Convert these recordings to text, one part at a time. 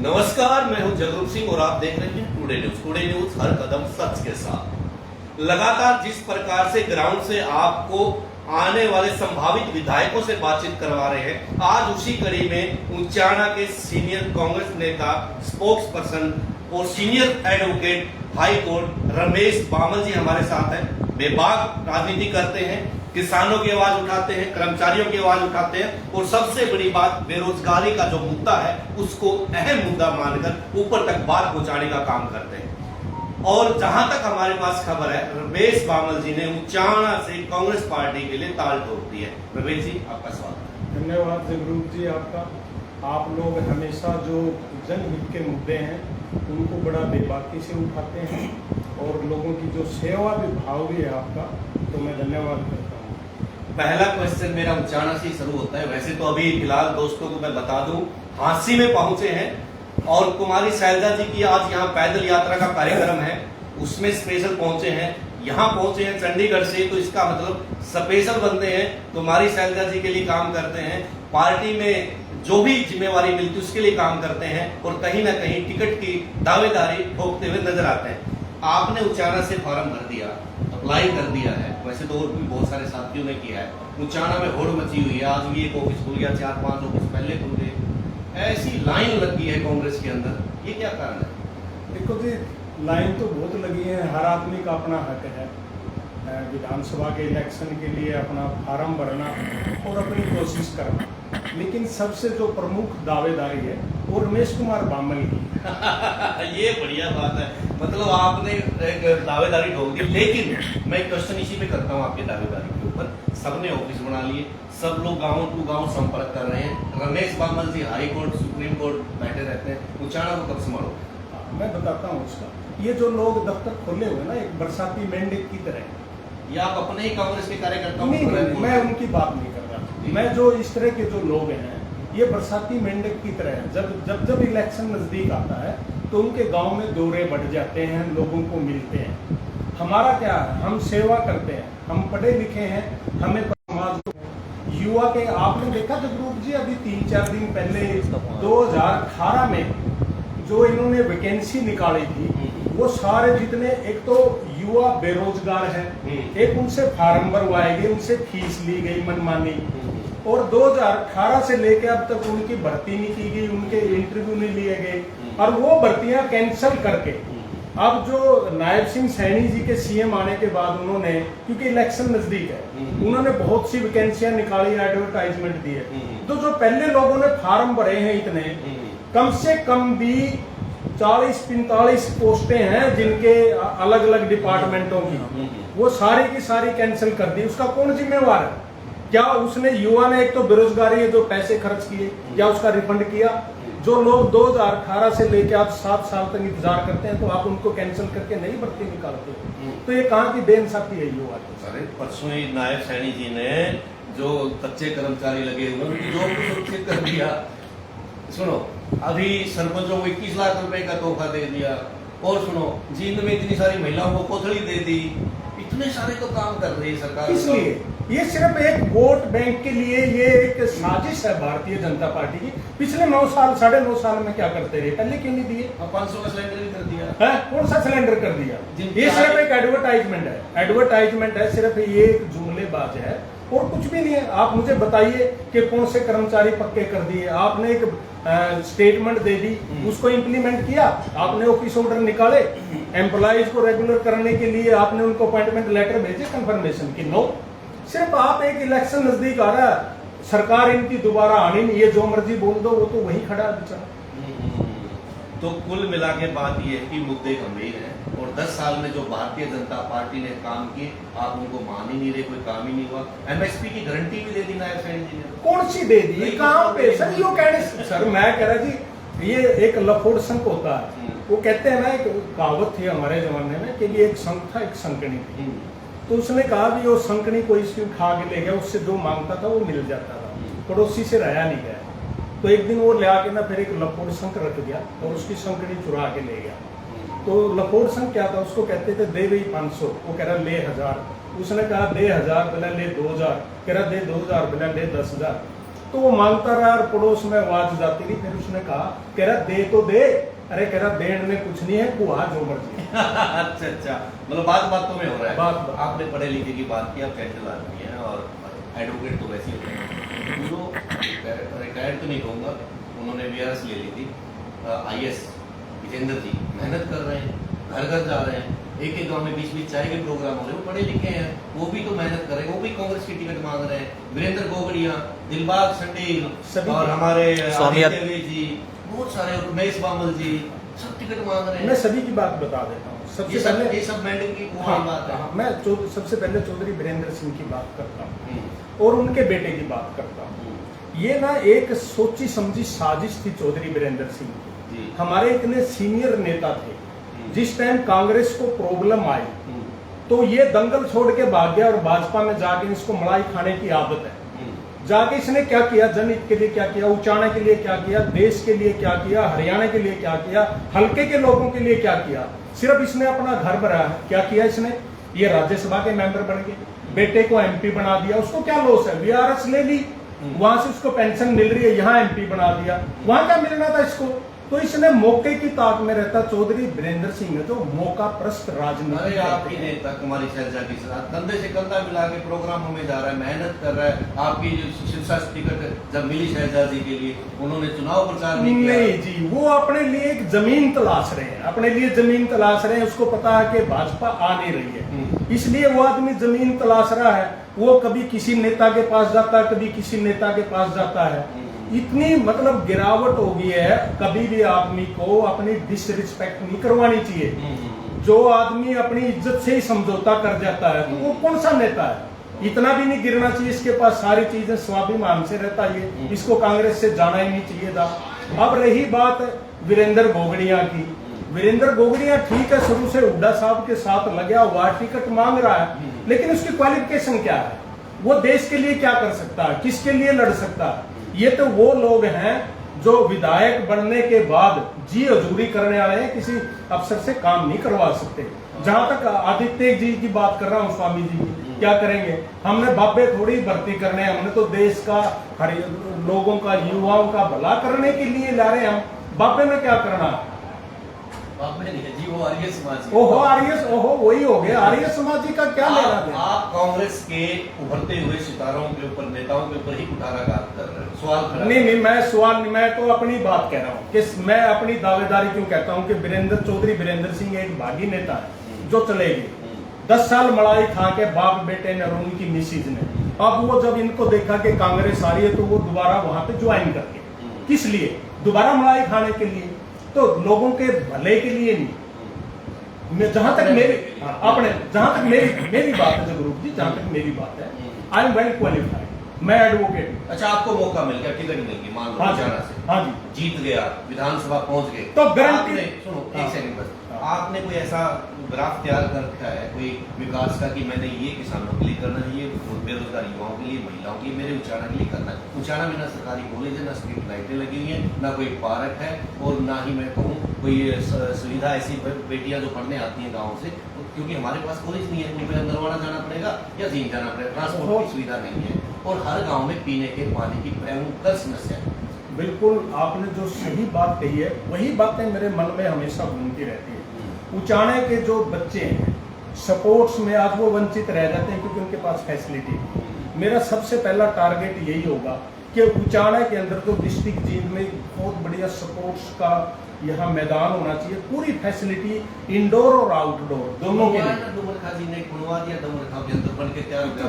नमस्कार, मैं हूं जगरूप सिंह और आप देख रहे हैं टुडे न्यूज। टुडे न्यूज हर कदम सच के साथ। लगातार जिस प्रकार से ग्राउंड से आपको आने वाले संभावित विधायकों से बातचीत करवा रहे हैं, आज उसी कड़ी में उचाना के सीनियर कांग्रेस नेता, स्पोक्स पर्सन और senior advocate high court Ramesh Bamal ji हमारे साथ हैं। बेबाक राजनीति करते हैं, किसानों की आवाज उठाते हैं, कर्मचारियों की आवाज उठाते हैं और सबसे बड़ी बात बेरोजगारी का जो मुद्दा है उसको अहम मुद्दा मानकर ऊपर तक बात पहुंचाने का काम करते हैं। और जहां तक हमारे पास खबर है, रमेश बामल जी ने उचाना से कांग्रेस पार्टी के लिए ताल ठोक दी है। रमेश जी, आपका स्वागत। धन्यवाद जगरूप जी आपका। आप लोग हमेशा जो जनहित के मुद्दे हैं उनको बड़ा बेबाकी से उठाते हैं और लोगों की जो सेवा भी भाव भी है आपका, तो मैं धन्यवाद करता हूँ। पहला क्वेश्चन मेरा उचाना से शुरू होता है। वैसे तो अभी फिलहाल दोस्तों को मैं बता दूं, हांसी में पहुंचे हैं और कुमारी शैलजा जी की आज यहाँ पैदल यात्रा का कार्यक्रम है, उसमें स्पेशल पहुंचे हैं। यहाँ पहुंचे हैं चंडीगढ़ से, तो इसका मतलब स्पेशल बंदे हैं, कुमारी शैलजा जी के लिए काम करते हैं, पार्टी में जो भी जिम्मेवारी मिलती है उसके लिए काम करते हैं और कहीं ना कहीं टिकट की दावेदारी ठोकते हुए नजर आते हैं। आपने उचाना से फॉर्म भर दिया, अप्लाई कर दिया है, वैसे तो और भी बहुत सारे साथियों ने किया है। उचाना में होड़ मची हुई है, आज भी एक ऑफिस खुल गया, 4-5 ऑफिस पहले खुल गए, ऐसी लाइन लगी है कांग्रेस के अंदर, ये क्या कारण है? देखो जी, लाइन तो बहुत लगी है, हर आदमी का अपना हक है विधानसभा के इलेक्शन के लिए अपना फार्म भरना और अपनी कोशिश करना, लेकिन सबसे जो प्रमुख दावेदारी है वो रमेश कुमार बामल की ये बढ़िया बात है, मतलब आपने एक दावेदारी ठोक दी। लेकिन मैं क्वेश्चन इसी पे करता हूँ आपके दावेदारी के ऊपर। सबने ऑफिस बना लिए, सब लोग गांव टू गांव संपर्क कर रहे हैं, रमेश बामल जी हाई कोर्ट सुप्रीम कोर्ट बैठे रहते हैं, उचाना को कब संभालो? मैं बताता हूँ उसका। ये जो लोग दफ्तर खोले हुए ना, एक बरसाती मेंढक की तरह, या आप अपने ही कांग्रेस के कार्यकर्ता? नहीं, मैं उनकी बात नहीं कर रहा। मैं जो इस तरह के जो लोग हैं, ये बरसाती मेंढक की तरह है। जब इलेक्शन नजदीक आता है तो उनके गांव में दौरे बढ़ जाते हैं, लोगों को मिलते हैं। हमारा क्या है, हम सेवा करते हैं, हम पढ़े लिखे हैं, हमें समाज युवा के, आपने देखा जगरूप जी अभी 3-4 दिन पहले 2018 में जो इन्होंने वैकेंसी निकाली थी, वो सारे जितने, एक तो युवा बेरोजगार है, एक उनसे फार्म भरवाए गए, उनसे फीस ली गई मनमानी, और 2018 से लेकर अब तक उनकी भर्ती नहीं की गई, उनके इंटरव्यू नहीं लिए गए, और वो भर्तियां कैंसिल करके अब जो नायब सिंह सैनी जी के सीएम आने के बाद उन्होंने, क्योंकि इलेक्शन नजदीक है, उन्होंने बहुत सी वैकेंसियां निकाली, एडवर्टाइजमेंट दी है। तो जो पहले लोगों ने फार्म भरे हैं इतने, कम से कम भी 40-45 पोस्टें हैं जिनके अलग अलग डिपार्टमेंटों की, वो सारी की सारी कैंसिल कर दी। उसका कौन जिम्मेवार है? क्या उसने, युवा ने, एक तो बेरोजगारी है, जो पैसे खर्च किए, या उसका रिफंड किया? जो लोग 2018 से लेकर आप 7 साल तक इंतजार करते हैं, तो आप उनको कैंसिल करके नई भर्ती निकालते हो, तो ये कहाँ की बेइंसाफी है युवा की? अरे परसों ही नायब सैनी जी ने जो कच्चे कर्मचारी लगे हुए उनकी जॉब को सुरक्षित कर दिया। सुनो, अभी सरपंचों को 21 लाख रुपए का तोहफा दे दिया, और सुनो, जींद में इतनी सारी महिलाओं को कोथड़ी दे दी, इतने सारे तो काम कर रही है सरकार। इसलिए ये सिर्फ एक वोट बैंक के लिए ये एक साजिश है भारतीय जनता पार्टी की। पिछले 9 साल, 9.5 साल में क्या करते रहे? पहले क्यों नहीं दिए? 500 का सिलेंडर भी कर दिया है, कौन सा सिलेंडर कर दिया? ये सिर्फ एक एडवर्टाइजमेंट है, एडवर्टाइजमेंट है, सिर्फ ये एक जुमलेबाज है और कुछ भी नहीं है। आप मुझे बताइए कि कौन से कर्मचारी पक्के कर दिए? आपने एक स्टेटमेंट दे दी, उसको इंप्लीमेंट किया? आपने ऑफिस ऑर्डर निकाले, एम्प्लॉइज को रेगुलर करने के लिए आपने उनको अपॉइंटमेंट लेटर भेजे कंफर्मेशन की? नो। सिर्फ आप, एक इलेक्शन नजदीक आ रहा है, सरकार इनकी दोबारा आनी नहीं, ये जो मर्जी बोल दो, वो तो वही खड़ा है बेचारा। तो कुल मिला के बात यह है कि मुद्दे गंभीर हैं और 10 साल में जो भारतीय जनता पार्टी ने काम किए, आप उनको मान ही नहीं रहे, कोई काम ही नहीं हुआ। एमएसपी की गारंटी भी दे दी नायब सैनी जी ने। कौन सी दे दी? कहाँ पे सर? यो कहने, सर मैं कह रहा जी, ये एक लफोड़ संख होता है। वो कहते हैं ना, एक कहावत थी हमारे जमाने में कि एक संख था, एक संकनी थी। तो उसने कहा भी वो संकनी कोई इसकी उठा के ले गया, उससे जो मांगता था वो मिल जाता था, पड़ोसी से रहा नहीं गया। तो एक दिन वो ले आके ना फिर एक लफोड़ संख रख गया और उसकी संकनी चुरा के ले गया। तो लफोड़ संख क्या था? उसको कहते थे दे भाई 500, वो कह रहा ले 1000। उसने कहा दे 1000, बोला ले 2000, कह रहा दे 2000, बोला ले 10,000। तो वो मांगता रहा और पड़ोस में आवाज जाती रही। फिर उसने कहा, कह रहा दे तो दे, अरे कह रहा देने में कुछ नहीं है, कुआ जो मर्जी। अच्छा, मतलब बातों में हो रहा है। बात आपने पढ़े लिखे की बात की, आप कैंटल आदमी हैं और एडवोकेट तो वैसे ही होते हैं। जो रिटायर्ड तो नहीं कहूँगा, उन्होंने VRS ले ली थी, IS विजेंद्र जी मेहनत कर रहे हैं, घर घर जा रहे हैं, एक गांव में बीच चाय के प्रोग्राम हो रहे हैं, वो पढ़े लिखे हैं, वो भी तो मेहनत कर रहे हैं, वो भी कांग्रेस की टिकट मांग रहे हैं। वीरेंद्र गोगड़िया, दिलबाग संडील और हमारे आदित्य जी, बहुत सारे, उमेश बामल जी, सब टिकट मांग रहे हैं। मैं सभी की बात बता देता हूँ। सबसे पहले ये सब मैंडेट की बात है। मैं सबसे पहले चौधरी वीरेंद्र सिंह की बात करता हूँ और उनके बेटे की बात करता हूँ। ये ना एक सोची समझी साजिश थी चौधरी वीरेंद्र सिंह की। हमारे इतने सीनियर नेता थे, जिस टाइम कांग्रेस को प्रॉब्लम आई तो ये दंगल छोड़ के भाग गया और भाजपा में जाके इसको मलाई खाने की आदत है। जाके इसने क्या किया, जनहित के लिए क्या किया, उचाने के लिए क्या किया, देश के लिए क्या किया, हरियाणा के लिए क्या किया, हल्के के लोगों के लिए क्या किया। सिर्फ इसने अपना घर बनाया। क्या किया इसने, ये राज्यसभा के मेंबर बन गए, बेटे को MP बना दिया। उसको क्या लॉस है, VRS ले ली, वहां से उसको पेंशन मिल रही है, यहाँ MP बना दिया, वहां क्या मिलना था इसको। तो इसने मौके की ताक में रहता चौधरी वीरेंद्र सिंह है जो मौका प्रस्त राजनीति। आपकी नेता कुमारी शैलजा के साथ कंधे से कंधा मिला के प्रोग्रामों में जा रहा है, मेहनत कर रहा है। आपकी जो शिक्षा टिकट जब मिली शैलजा जी के लिए, उन्होंने चुनाव प्रचार नहीं किया। नहीं जी, वो अपने लिए एक जमीन तलाश रहे हैं, अपने लिए जमीन तलाश रहे हैं। उसको पता है कि भाजपा आ नहीं रही है, इसलिए वो आदमी जमीन तलाश रहा है। वो कभी किसी नेता के पास जाता है, कभी किसी नेता के पास जाता है। इतनी मतलब गिरावट हो गई है, कभी भी आदमी को अपनी डिसरिस्पेक्ट नहीं करवानी चाहिए। जो आदमी अपनी इज्जत से ही समझौता कर जाता है तो वो कौन सा नेता है। इतना भी नहीं गिरना चाहिए, इसके पास सारी चीजें स्वाभिमान से रहता है, इसको कांग्रेस से जाना ही नहीं चाहिए था। अब रही बात वीरेंद्र गोगड़िया की, वीरेंद्र गोगड़िया ठीक है, शुरू से हुड्डा साहब के साथ लगा हुआ, टिकट मांग रहा है, लेकिन उसकी क्वालिफिकेशन क्या है, वो देश के लिए क्या कर सकता है, किसके लिए लड़ सकता है। ये तो वो लोग हैं जो विधायक बनने के बाद जी हजूरी करने वाले हैं, किसी अफसर से काम नहीं करवा सकते। जहां तक आदित्य जी की बात कर रहा हूं, स्वामी जी की, क्या करेंगे, हमने बाबे थोड़ी भर्ती करने हैं, हमने तो देश का हर लोगों का, युवाओं का भला करने के लिए ला रहे हैं। हम बाबे में क्या करना है, जी वो आर्य समाज, ओहो आर्य, ओहो वही हो गया आर्य समाजी का क्या लेना देना। आप कांग्रेस के उभरते हुए सितारों के ऊपर, नेताओं के ऊपर ही कुठाराघात कर रहे हैं, सवाल खड़ा नहीं, मैं तो अपनी बात कह रहा हूँ कि मैं अपनी दावेदारी क्यों कहता हूँ कि चौधरी वीरेंद्र सिंह एक भागी नेता है जो चलेगी। 10 साल मलाई खा के बाप बेटे ने और उनकी मिसिज ने, अब वो जब इनको देखा कि कांग्रेस आ रही है तो वो दोबारा वहां पे ज्वाइन कर गए। किस लिए, दोबारा मलाई खाने के लिए, तो लोगों के भले के लिए नहीं। मैं जहां तक मेरी बात है जगरूप जी, जहां तक मेरी बात है, आई एम वेल क्वालिफाइड, मैं एडवोकेट। अच्छा, आपको मौका मिल गया, टिकट मिल गई, मान लो हरियाणा से, हाँ जी, जीत गया, विधानसभा पहुंच गए, तो गारंटी, सुनो एक सेकंड बस, आपने कोई ऐसा ग्राफ तैयार कर रखा है कोई विकास का कि मैंने ये किसानों के लिए करना है, ये बेरोजगार युवाओं के लिए, महिलाओं के लिए, मेरे उचाना के लिए करना है। उचाना में ना सरकारी कॉलेज है, ना स्ट्रीट लाइटें लगी हुई हैं, ना कोई पार्क है, और ना ही मैं कहूँ कोई सुविधा ऐसी बेटियां जो पढ़ने आती हैं गाँव से, क्योंकि हमारे पास कॉलेज नहीं है, उनको नरवाना जाना पड़ेगा या जीन जाना पड़ेगा, ट्रांसपोर्ट की सुविधा नहीं है, और हर गाँव में पीने के पानी की भयंकर समस्या है। बिल्कुल आपने जो सही बात कही है, वही बातें मेरे मन में हमेशा घूमती रहती है। उचाने के जो बच्चे हैं स्पोर्ट्स में आज वो वंचित रह जाते हैं क्योंकि उनके पास फैसिलिटी नहीं। मेरा सबसे पहला टारगेट यही होगा कि उचाने के अंदर तो डिस्ट्रिक्ट जींद में बहुत बढ़िया स्पोर्ट्स का यहाँ मैदान होना चाहिए, पूरी फैसिलिटी इंडोर और आउटडोर दोनों के लिए।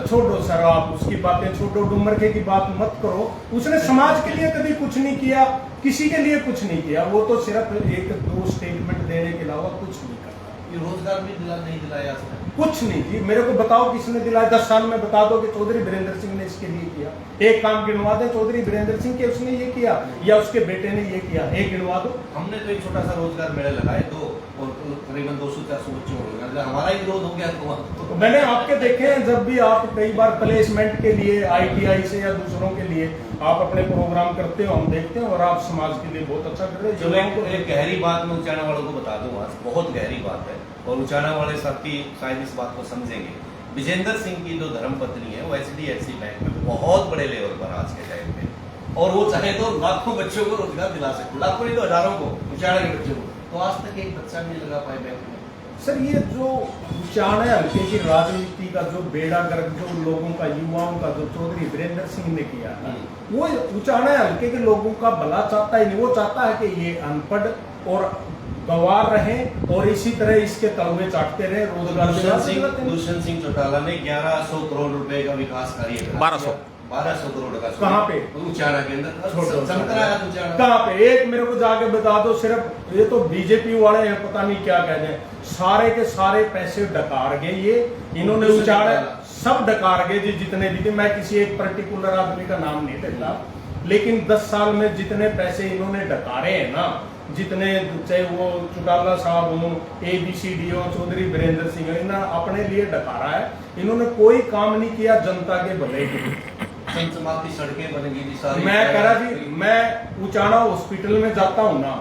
छोड़ो सर, आप उसकी बातें छोड़ो, डुमरखे की बात मत करो। उसने समाज के लिए कभी कुछ नहीं किया, किसी के लिए कुछ नहीं किया, वो तो सिर्फ 1-2 स्टेटमेंट देने के अलावा कुछ नहीं करता। रोजगार भी नहीं दिलाया, कुछ नहीं जी, मेरे को बताओ किसने दिलाया, 10 साल में बता दो कि चौधरी वीरेंद्र सिंह ने इसके लिए किया। एक काम गिनवा दे चौधरी वीरेंद्र सिंह के उसने ये किया या उसके बेटे ने ये किया, एक गिनवा दो। हमने तो एक छोटा सा रोजगार मेला लगाए तो करीबन 200-400 बच्चों को रोजगार, हमारा ही विरोध हो गया तो मैंने आपके देखे हैं, जब भी आप कई बार प्लेसमेंट के लिए ITI से या दूसरों के लिए आप अपने प्रोग्राम करते हो, हम देखते हैं, और आप समाज के लिए बहुत अच्छा कर रहे हैं। एक गहरी बात मैं उचाना वालों को बता दूं, आज बहुत गहरी बात है और उचाना वाले साथी शायद इस बात को समझेंगे। विजेंद्र सिंह की जो धर्मपत्नी है वो HDFC बैंक में बहुत बड़े लेवल पर आज के टाइम पे और वो चाहे तो लाखों बच्चों को रोजगार दिला सकते, लाखों नहीं तो हजारों को, उचाड़ा के बच्चों को। तो आज तक एक बच्चा नहीं लगा पाए बैंक में। सर ये जो उचाणे हल्के की राजनीति का जो बेड़ा गर्क जो लोगों का, युवाओं का जो चौधरी वीरेंद्र सिंह ने किया है, वो उचाणे हल्के के लोगों का भला चाहता ही नहीं। वो चाहता है कि ये अनपढ़ और गंवार रहे और इसी तरह इसके तलवे चाटते रहे, रोजगार। दुष्यंत सिंह चौटाला ने 1100 करोड़ रुपए का विकास कार्य करा। 1200 करोड़ का। कहाँ पे? उचाड़ा के अंदर कहाँ पे? एक मेरे को जाके बता दो। सिर्फ ये तो बीजेपी वाले हैं, पता नहीं क्या कहते हैं, सारे के सारे पैसे डकार गए ये इन्होंने, उचाड़ा सब डकार गए जी जितने भी थे। मैं किसी एक पर्टिकुलर आदमी का नाम नहीं लेता, लेकिन 10 साल में जितने पैसे इन्होंने डकारे हैं ना, जितने, चाहे वो चौटाला साहब हो, ABCD हो, चौधरी वीरेंद्र सिंह, इन्होंने अपने लिए डकारा है। इन्होंने कोई काम नहीं किया जनता के भले के लिए। सड़कें बन गई सारी। मैं कह रहा जी, मैं उचाड़ा हॉस्पिटल में जाता हूँ ना,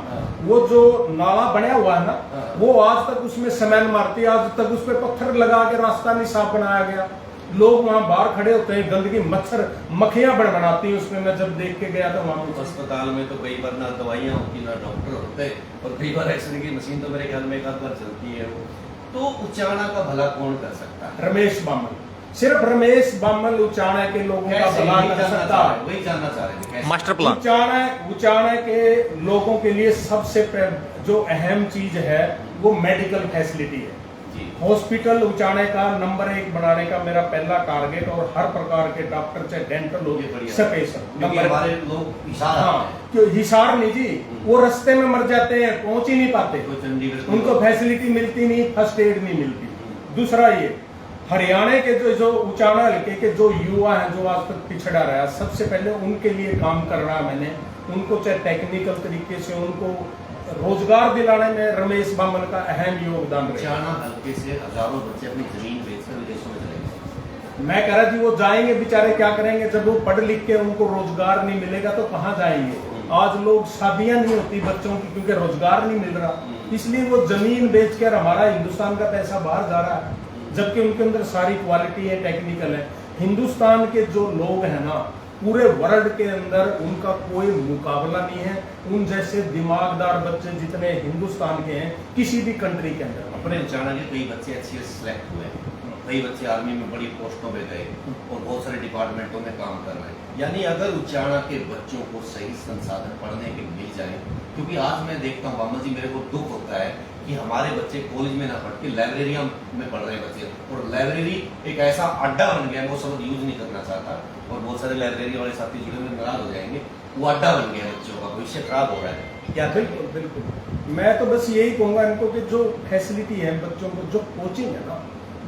वो जो नाला बना हुआ है ना, वो आज तक उसमें स्मेल मारती है, आज तक उस पर पत्थर लगा के रास्ता नहीं साफ बनाया गया। लोग वहाँ बाहर खड़े होते हैं, गंदगी, मच्छर, मक्खियां बनाती हैं उसमें। मैं जब देख के गया था वहाँ अस्पताल में तो कई बार ना दवाइयाँ होती ना डॉक्टर होते, और कई बार एक्सरे की मशीन तो मेरे ख्याल में एक आध बार चलती है वो। तो उचाड़ा का भला कौन कर सकता है? रमेश बामल, सिर्फ रमेश बामल उचाड़ा के लोगों का भला कर सकता है। वही जानना चाह रहे थे मास्टर प्लान। उचाड़ा के लोगों के लिए सबसे जो अहम चीज है वो मेडिकल फैसिलिटी है। हॉस्पिटल उचाड़े का नंबर 1 बनाने का मेरा पहला टारगेट, और हर प्रकार के डॉक्टर, चाहे डेंटल हो, स्पेशल नंबर। हमारे लोग हिसार नहीं जी, वो रास्ते में मर जाते हैं, पहुंच ही नहीं पाते, उनको फैसिलिटी मिलती नहीं, फर्स्ट एड नहीं मिलती। दूसरा ये हरियाणा के जो उचाड़ा हल्के के जो युवा हैं, जो आज तक पिछड़ा रहा, सबसे पहले उनके लिए काम कर रहा मैंने। उनको चाहे टेक्निकल तरीके से उनको रोजगार दिलाने में रमेश बामन का अहम योगदान है। उचाड़ा हल्के से हजारों बच्चे अपनी जमीन बेचकर विदेशों में जाएंगे। मैं कह रहा जी, वो जाएंगे बेचारे, क्या करेंगे जब वो पढ़ लिख के उनको रोजगार नहीं मिलेगा तो कहाँ जाएंगे? आज लोग, शादियां नहीं होती बच्चों की क्योंकि रोजगार नहीं मिल रहा, इसलिए वो जमीन बेचकर हमारा हिंदुस्तान का पैसा बाहर जा रहा है, जबकि उनके अंदर सारी क्वालिटी है, टेक्निकल है। हिंदुस्तान के जो लोग हैं ना, पूरे वर्ल्ड के अंदर उनका कोई मुकाबला नहीं है। उन जैसे दिमागदार बच्चे जितने हिंदुस्तान के हैं किसी भी कंट्री के अंदर। अपने उचाड़ा के कई बच्चे अच्छे सिलेक्ट हुए, कई बच्चे आर्मी में बड़ी पोस्टों पे गए और बहुत सारे डिपार्टमेंटों में काम कर रहे हैं। यानी अगर उचाड़ा के बच्चों को सही संसाधन पढ़ने के मिल जाए, क्योंकि आज मैं देखता हूँ बाबा जी, मेरे को दुख होता है कि हमारे बच्चे कॉलेज में ना पढ़ के लाइब्रेरिया में पढ़ रहे हैं बच्चे, और लाइब्रेरी एक ऐसा अड्डा बन गया है, वो सब यूज नहीं करना चाहता, और बहुत सारे लाइब्रेरी वाले साथी जुड़े हुए नाराज हो जाएंगे। वो अड्डा बन गया, बच्चों का भविष्य खराब हो रहा है। क्या? बिल्कुल बिल्कुल। मैं तो बस यही कहूंगा इनको कि जो फैसिलिटी है बच्चों को, जो कोचिंग है ना,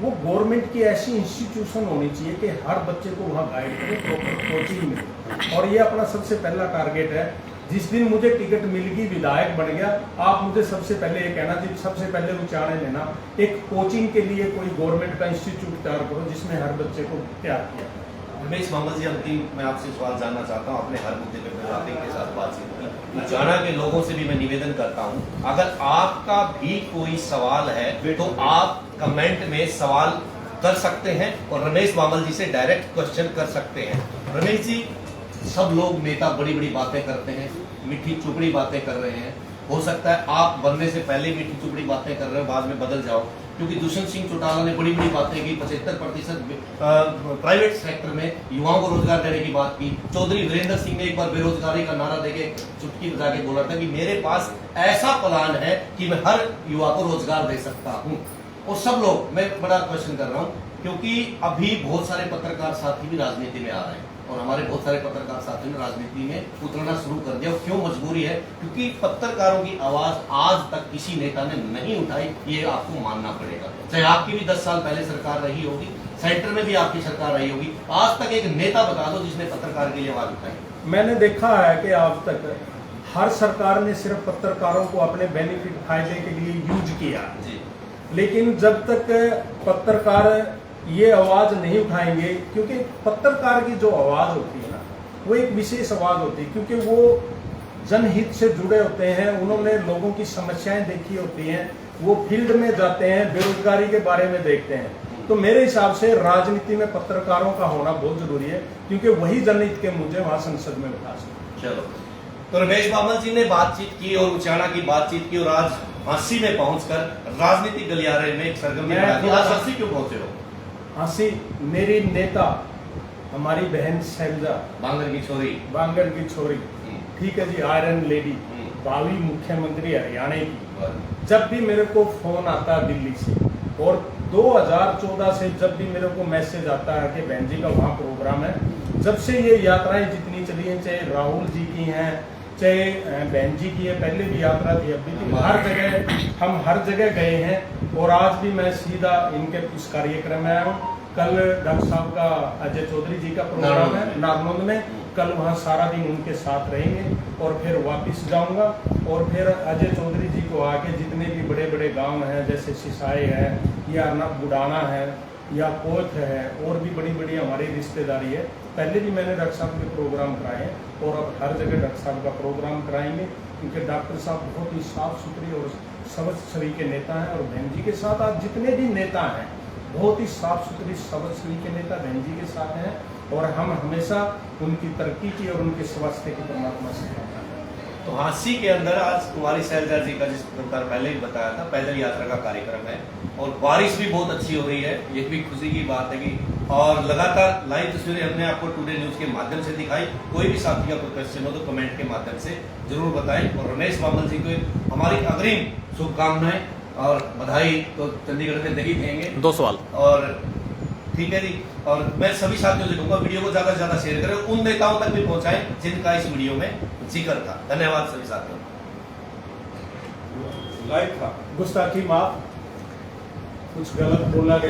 वो गवर्नमेंट की ऐसी इंस्टीट्यूशन होनी चाहिए कि हर बच्चे को वहाँ गाइड करे, प्रॉपर कोचिंग मिले। और ये अपना सबसे पहला टारगेट है। जिस दिन मुझे टिकट मिल गई, विधायक बन गया, आप मुझे सबसे पहले ये कहना जी, सबसे पहले उचाड़े में ना एक कोचिंग के लिए कोई गवर्नमेंट का इंस्टीट्यूट तैयार करो जिसमें हर बच्चे को तैयार किया। रमेश बामल जी, अंतिम मैं आपसे सवाल जानना चाहता हूँ। आपने हर मुद्दे पे प्रजाति के साथ बातचीत की, उचाड़ा के लोगों से भी मैं निवेदन करता हूँ, अगर आपका भी कोई सवाल है तो आप कमेंट में सवाल कर सकते हैं और रमेश बामल जी से डायरेक्ट क्वेश्चन कर सकते हैं। रमेश जी, सब लोग नेता बड़ी बड़ी बातें करते हैं, मीठी चुपड़ी बातें कर रहे हैं। हो सकता है आप बनने से पहले मीठी चुपड़ी बातें कर रहे हो, बाद में बदल जाओ, क्योंकि दुष्यंत सिंह चौटाला ने बड़ी बड़ी बातें की, 75% प्राइवेट सेक्टर में युवाओं को रोजगार देने की बात की। चौधरी वीरेंद्र सिंह ने एक बार बेरोजगारी का नारा देके चुटकी बजा के बोला था कि मेरे पास ऐसा प्लान है कि मैं हर युवा को रोजगार दे सकता हूँ। और सब लोग, मैं बड़ा क्वेश्चन कर रहा हूँ क्योंकि अभी बहुत सारे पत्रकार साथी भी राजनीति में आ रहे हैं और हमारे बहुत सारे पत्रकार साथियों ने राजनीति में उतरना शुरू कर दिया। क्यों मजबूरी है? क्योंकि पत्रकारों की आवाज आज तक किसी नेता ने नहीं उठाई, ये आपको मानना पड़ेगा। चाहे आपकी भी 10 साल पहले सरकार रही होगी, सेंटर में भी आपकी सरकार रही होगी, आज तक एक नेता बता दो जिसने पत्रकार के लिए आवाज उठाई। मैंने देखा है कि आज तक हर सरकार ने सिर्फ पत्रकारों को अपने बेनिफिट फायदे के लिए यूज किया जी। लेकिन जब तक पत्रकार ये आवाज नहीं उठाएंगे, क्योंकि पत्रकार की जो आवाज होती है ना, वो एक विशेष आवाज होती है, क्योंकि वो जनहित से जुड़े होते हैं, उन्होंने लोगों की समस्याएं देखी होती हैं, वो फील्ड में जाते हैं, बेरोजगारी के बारे में देखते हैं। तो मेरे हिसाब से राजनीति में पत्रकारों का होना बहुत जरूरी है, क्योंकि वही जनहित के मुद्दे वहां संसद में उठा सकते। चलो, तो रमेश बामल जी ने बातचीत की और उचाणा की बातचीत की और आज हांसी में पहुंचकर राजनीतिक गलियारे में एक सरगर्मी बढ़ा दी। आज हांसी क्यों पहुंचे हो? हांसी, मेरी नेता, हमारी बहन शैलजा बांगर की छोरी, बांगर की छोरी, ठीक है जी, आयरन लेडी, भावी मुख्यमंत्री हरियाणा की, जब भी मेरे को फोन आता है दिल्ली से, और 2014 से जब भी मेरे को मैसेज आता है कि बहन जी का वहाँ प्रोग्राम है, जब से ये यात्राएं जितनी चली हैं, चाहे राहुल जी की हैं, चाहे बहन जी की है, पहले भी यात्रा थी, अभी भी हर जगह हम हर जगह गए हैं। और आज भी मैं सीधा इनके इस कार्यक्रम में आया हूँ। कल डॉक्टर साहब का, अजय चौधरी जी का प्रोग्राम है नारनौंद में, कल वहाँ सारा दिन उनके साथ रहेंगे और फिर वापस जाऊंगा। और फिर अजय चौधरी जी को आके जितने भी बड़े बड़े गांव हैं, जैसे सिसाई है या बुडाना है या कोथ है, और भी बड़ी बड़ी हमारी रिश्तेदारी है, पहले भी मैंने डॉक्टर साहब के प्रोग्राम कराए हैं और अब हर जगह डॉक्टर साहब का प्रोग्राम कराएंगे, क्योंकि डॉक्टर साहब बहुत ही साफ सुथरे और सबज छवि के नेता हैं। और बहन जी के साथ आज जितने भी नेता हैं, बहुत ही साफ सुथरी सबज छवि के नेता बहन जी के साथ हैं, और हम हमेशा उनकी तरक्की की और उनके स्वास्थ्य की परमात्मा से कामना करते हैं। तो हांसी के अंदर आज कुमारी शैलजा जी का, जिस प्रकार पहले ही बताया था, पैदल यात्रा का कार्यक्रम है और बारिश भी बहुत अच्छी हो रही है, ये भी खुशी की बात है कि, और लगातार लाइव तस्वीरें हमने आपको टुडे न्यूज के माध्यम से दिखाई। कोई भी साथी का कोई क्वेश्चन हो तो कमेंट के माध्यम से जरूर बताएं। और रमेश बामल जी को हमारी अग्रिम शुभकामनाएं और बधाई तो चंडीगढ़ में नहीं देंगे। 2 सवाल और ठीक है जी, और मैं सभी साथियों से कहूंगा वीडियो को ज्यादा से ज्यादा शेयर करें, उन नेताओं तक भी पहुंचाएं जिनका इस वीडियो में जिक्र था। धन्यवाद सभी साथियों। लाइव था, गुस्ताखी माफ, कुछ गलत बोला गया।